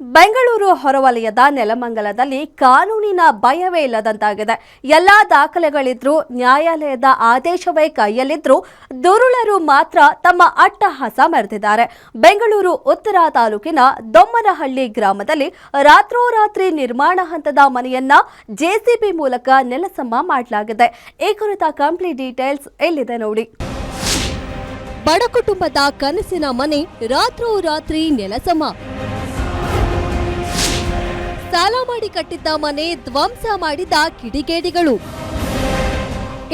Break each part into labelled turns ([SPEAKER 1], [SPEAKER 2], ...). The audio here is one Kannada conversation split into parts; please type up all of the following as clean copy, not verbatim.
[SPEAKER 1] ಬೆಂಗಳೂರು ಹೊರವಲಯದ ನೆಲಮಂಗಲದಲ್ಲಿ ಕಾನೂನಿನ ಭಯವೇ ಇಲ್ಲದಂತಾಗಿದೆ. ಎಲ್ಲಾ ದಾಖಲೆಗಳಿದ್ರೂ, ನ್ಯಾಯಾಲಯದ ಆದೇಶವೇ ಕೈಯಲ್ಲಿದ್ರೂ ದುರುಳರು ಮಾತ್ರ ತಮ್ಮ ಅಟ್ಟಹಾಸ ಮೆರೆದಿದ್ದಾರೆ. ಬೆಂಗಳೂರು ಉತ್ತರ ತಾಲೂಕಿನ ದೊಮ್ಮನಹಳ್ಳಿ ಗ್ರಾಮದಲ್ಲಿ ರಾತ್ರೋರಾತ್ರಿ ನಿರ್ಮಾಣ ಹಂತದ ಮನೆಯನ್ನ ಜೆಸಿಬಿ ಮೂಲಕ ನೆಲಸಮ ಮಾಡಲಾಗಿದೆ. ಈ ಕುರಿತ ಕಂಪ್ಲೀಟ್ ಡೀಟೇಲ್ಸ್ ಇಲ್ಲಿದೆ ನೋಡಿ. ಬಡ ಕುಟುಂಬದ ಕನಸಿನ ಮನೆ ರಾತ್ರೋರಾತ್ರಿ ನೆಲಸಮ. ಸಾಲ ಮಾಡಿ ಕಟ್ಟಿದ್ದ ಮನೆ ಧ್ವಂಸ ಮಾಡಿದ ಕಿಡಿಗೇಡಿಗಳು.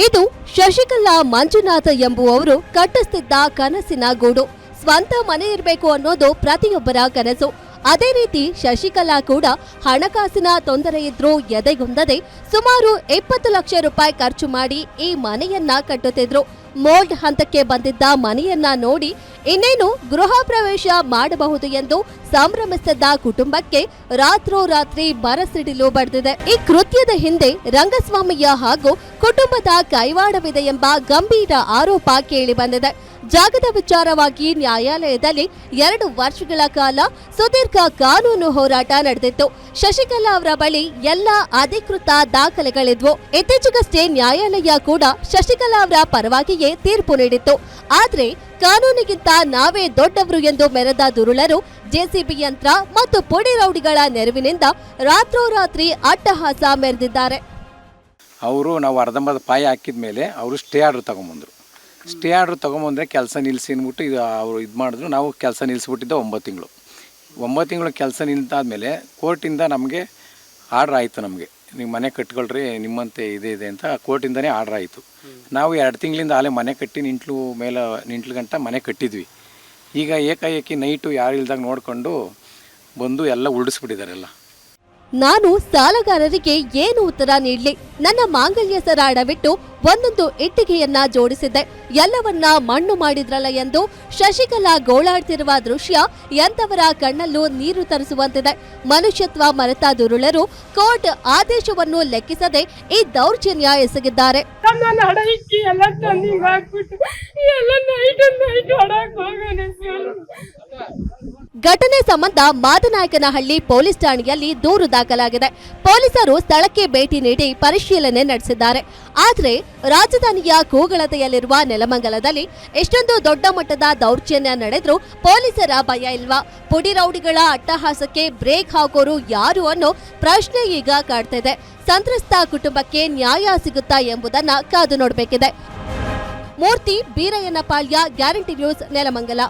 [SPEAKER 1] ಇದು ಶಶಿಕಲಾ ಮಂಜುನಾಥ ಎಂಬುವವರು ಕಟ್ಟಿಸ್ತಿದ್ದ ಕನಸಿನ ಗೂಡು. ಸ್ವಂತ ಮನೆ ಇರಬೇಕು ಅನ್ನೋದು ಪ್ರತಿಯೊಬ್ಬರ ಕನಸು. ಅದೇ ರೀತಿ ಶಶಿಕಲಾ ಕೂಡ ಹಣಕಾಸಿನ ತೊಂದರೆ ಇದ್ರೂ ಎದೆಗುಂದದೆ ಸುಮಾರು 20 ಲಕ್ಷ ರೂಪಾಯಿ ಖರ್ಚು ಮಾಡಿ ಈ ಮನೆಯನ್ನ ಕಟ್ಟುತ್ತಿದ್ರು. ಮೋಲ್ಡ್ ಹಂತಕ್ಕೆ ಬಂದಿದ್ದ ಮನೆಯನ್ನ ನೋಡಿ ಇನ್ನೇನು ಗೃಹ ಪ್ರವೇಶ ಮಾಡಬಹುದು ಎಂದು ಸಂಭ್ರಮಿಸಿದ್ದ ಕುಟುಂಬಕ್ಕೆ ರಾತ್ರೋರಾತ್ರಿ ಬರಸಿಡಿಲು ಬಡಿದಿದೆ. ಈ ಕೃತ್ಯದ ಹಿಂದೆ ರಂಗಸ್ವಾಮಯ್ಯ ಹಾಗೂ ಕುಟುಂಬದ ಕೈವಾಡವಿದೆ ಎಂಬ ಗಂಭೀರ ಆರೋಪ ಕೇಳಿಬಂದಿದೆ. ಜಾಗದ ವಿಚಾರವಾಗಿ ನ್ಯಾಯಾಲಯದಲ್ಲಿ 2 ವರ್ಷಗಳ ಕಾಲ ಸುದೀರ್ಘ ಕಾನೂನು ಹೋರಾಟ ನಡೆದಿತ್ತು. ಶಶಿಕಲಾ ಅವರ ಬಳಿ ಎಲ್ಲ ಅಧಿಕೃತ ದಾಖಲೆಗಳಿದ್ವು. ಇತ್ತೀಚೆಗಷ್ಟೇ ನ್ಯಾಯಾಲಯ ಕೂಡ ಶಶಿಕಲಾ ಅವರ ಪರವಾಗಿಯೇ ತೀರ್ಪು ನೀಡಿತ್ತು. ಆದ್ರೆ ಕಾನೂನಿಗಿಂತ ನಾವೇ ದೊಡ್ಡವರು ಎಂದು ಮೆರೆದ ದುರುಳರು ಜೆಸಿಬಿ ಯಂತ್ರ ಮತ್ತು ಪುಡಿ ರೌಡಿಗಳ ನೆರವಿನಿಂದ ರಾತ್ರೋರಾತ್ರಿ ಅಟ್ಟಹಾಸ ಮೆರೆದಿದ್ದಾರೆ.
[SPEAKER 2] ಅವರು ನಾವು ಅರ್ಧಂಬರ್ಧ ಪಾಯ ಹಾಕಿದ ಮೇಲೆ ಅವರು ಸ್ಟೇ ಆರ್ಡರ್ ತಗೊಂಬಂದರು. ಸ್ಟೇ ಆರ್ಡ್ರ್ ತೊಗೊಂಬಂದರೆ ಕೆಲಸ ನಿಲ್ಲಿಸಿ ಅಂದ್ಬಿಟ್ಟು ಇದು ಅವರು ಇದು ಮಾಡಿದ್ರು. ನಾವು ಕೆಲಸ ನಿಲ್ಲಿಸ್ಬಿಟ್ಟಿದ್ದ 9 ತಿಂಗಳು. 9 ತಿಂಗಳು ಕೆಲಸ ನಿಂತಾದಮೇಲೆ ಕೋರ್ಟಿಂದ ನಮಗೆ ಆರ್ಡ್ರ್ ಆಯಿತು. ನಮಗೆ ನೀವು ಮನೆ ಕಟ್ಕೊಳ್ರಿ, ನಿಮ್ಮಂತೆ ಇದೆ ಅಂತ ಕೋರ್ಟಿಂದನೇ ಆರ್ಡ್ರ್ ಆಯಿತು. ನಾವು 2 ತಿಂಗಳಿಂದ ಆಲೇ ಮನೆ ಕಟ್ಟಿ ನಿಂಟ್ಲು ಗಂಟ ಮನೆ ಕಟ್ಟಿದ್ವಿ. ಈಗ ಏಕಾಏಕಿ ನೈಟು ಯಾರು ಇಲ್ದಾಗ ನೋಡಿಕೊಂಡು ಬಂದು ಎಲ್ಲ ಉರುಳಿಸ್ಬಿಟ್ಟಿದ್ದಾರೆಲ್ಲ.
[SPEAKER 1] ನಾನು ಸಾಲಗಾರರಿಗೆ ಏನು ಉತ್ತರ ನೀಡಲಿ? ನನ್ನ ಮಾಂಗಲ್ಯ ಸರ ಅಡವಿಟ್ಟು ಒಂದೊಂದು ಇಟ್ಟಿಗೆಯನ್ನ ಜೋಡಿಸಿದ್ದೆ, ಎಲ್ಲವನ್ನ ಮಣ್ಣು ಮಾಡಿದ್ರಲ್ಲ ಎಂದು ಶಶಿಕಲಾ ಗೋಳಾಡ್ತಿರುವ ದೃಶ್ಯ ಎಂತವರ ಕಣ್ಣಲ್ಲೂ ನೀರು ತರಿಸುವಂತಿದೆ. ಮನುಷ್ಯತ್ವ ಮರೆತ ದುರುಳರು ಕೋರ್ಟ್ ಆದೇಶವನ್ನು ಲೆಕ್ಕಿಸದೆ ಈ ದೌರ್ಜನ್ಯ ಎಸಗಿದ್ದಾರೆ. ಘಟನೆ ಸಂಬಂಧ ಮಾದನಾಯಕನಹಳ್ಳಿ ಪೊಲೀಸ್ ಠಾಣೆಯಲ್ಲಿ ದೂರು ದಾಖಲಾಗಿದೆ. ಪೊಲೀಸರು ಸ್ಥಳಕ್ಕೆ ಭೇಟಿ ನೀಡಿ ಪರಿಶೀಲನೆ ನಡೆಸಿದ್ದಾರೆ. ಆದರೆ ರಾಜಧಾನಿಯ ಕೂಗಳತೆಯಲ್ಲಿರುವ ನೆಲಮಂಗಲದಲ್ಲಿ ಎಷ್ಟೊಂದು ದೊಡ್ಡ ಮಟ್ಟದ ದೌರ್ಜನ್ಯ ನಡೆದ್ರೂ ಪೊಲೀಸರ ಭಯ ಇಲ್ವಾ? ಪುಡಿ ರೌಡಿಗಳ ಅಟ್ಟಹಾಸಕ್ಕೆ ಬ್ರೇಕ್ ಹಾಕೋರು ಯಾರು ಅನ್ನೋ ಪ್ರಶ್ನೆ ಈಗ ಕಾಡ್ತಿದೆ. ಸಂತ್ರಸ್ತ ಕುಟುಂಬಕ್ಕೆ ನ್ಯಾಯ ಸಿಗುತ್ತಾ ಎಂಬುದನ್ನ ಕಾದು ನೋಡಬೇಕಿದೆ. ಮೂರ್ತಿ ಬೀರಯ್ಯನಪಾಳ್ಯ, ಗ್ಯಾರಂಟಿ ನ್ಯೂಸ್, ನೆಲಮಂಗಲ.